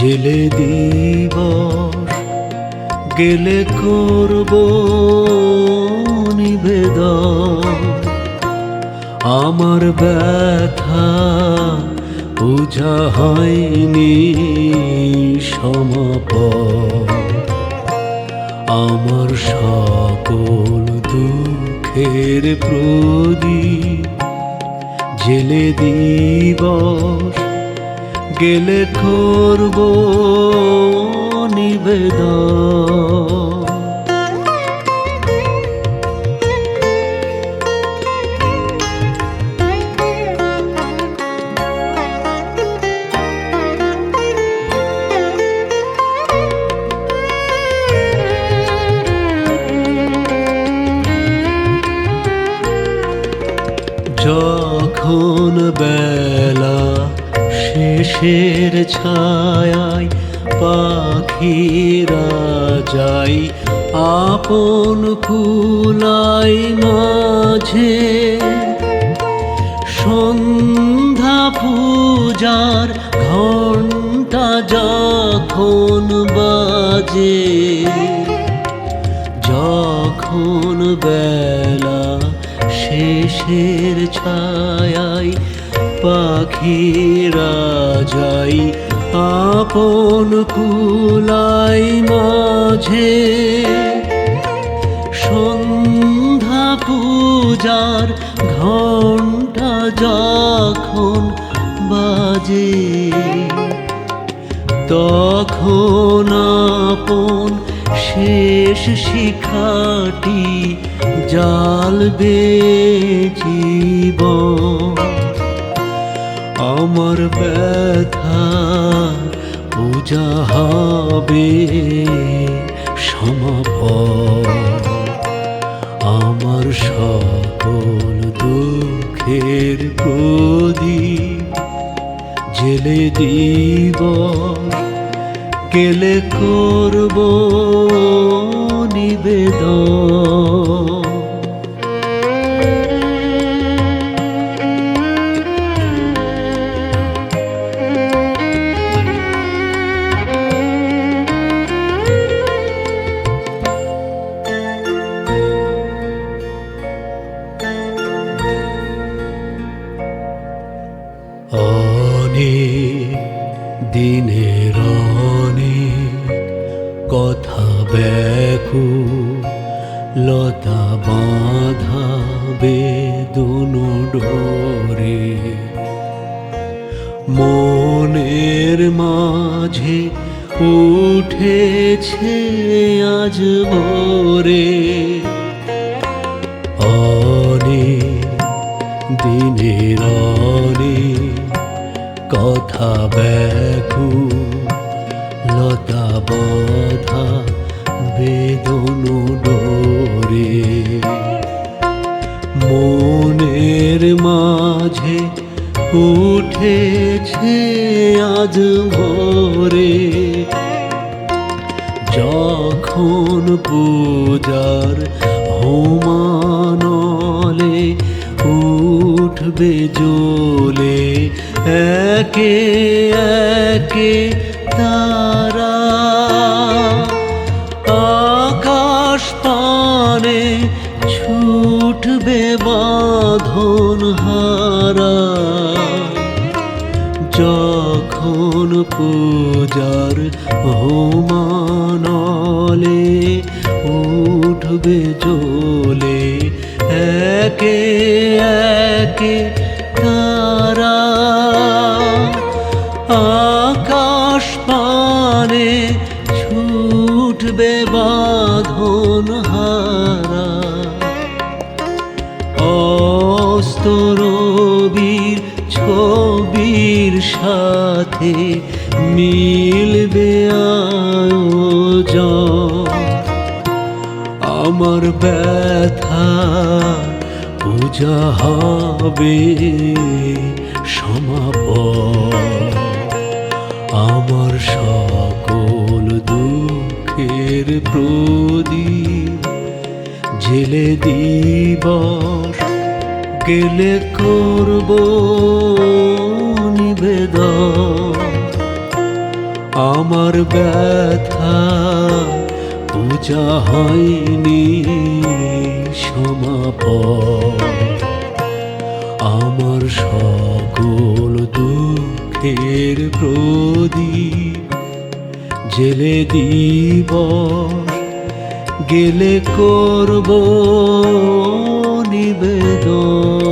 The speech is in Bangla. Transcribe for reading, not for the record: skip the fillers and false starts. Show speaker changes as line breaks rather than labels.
জেলে দিবস গেলে করব নিবেদন, আমার ব্যথা পূজা হয়নি সমাপন, আমার সকল দুঃখের প্রদীপ জেলে দিবস গেলে করব নিবেদন। যখন বেলা শেষের ছায়ায় পাখিরা যাই আপন কুলাই মাঝে, সন্ধ্যা পূজার ঘণ্টা যখন বাজে, যখন বেলা শেষের ছায়ায় পাখিরা যাই আপন কুলাই মাঝে, সন্ধ্যা পূজার ঘণ্টা যখন বাজে, তখন আপন শেষ শিখাটি জ্বালবে জীবন, আমার ব্যথা পূজা হবে সমাপন, আমার সকল দুঃখের প্রদীপ জেলে দিবস গেলে করব নিবেদন। অনেক দিনের অনেক কথা ব্যাকুলতা বাঁধা বেদন ডোরে, মনের মাঝে উঠেছে আজ ভোরে, অনেক দিনের অনেক কথা ব্যাকুলতা বাঁধা বেদন ডোরে, মনের মাঝে উঠেছে আজ ভোরে, যখন পূজার হোমানলে উঠবে জ্বলে একে একে তারা, আকাশ পানে ছুটবে বাঁধন হারা, যখন পূজার হোমানলে উঠবে জ্বলে একে একে তারা, আকাশ পানে ছুটবে বাঁধন হারা, অস্ত রবির ছবির সাথে মিলবে আয়োজন, আমার ব্যথা পূজা হবে সমাপন, আমার সকল দুঃখের প্রদীপ জেলে দিবস গেলে করব নিবেদন, আমার ব্যথা পূজা হয়নি সমাপন, আমার সকল দুঃখের প্রদীপ জেলে দিবস গেলে করব নিবেদন।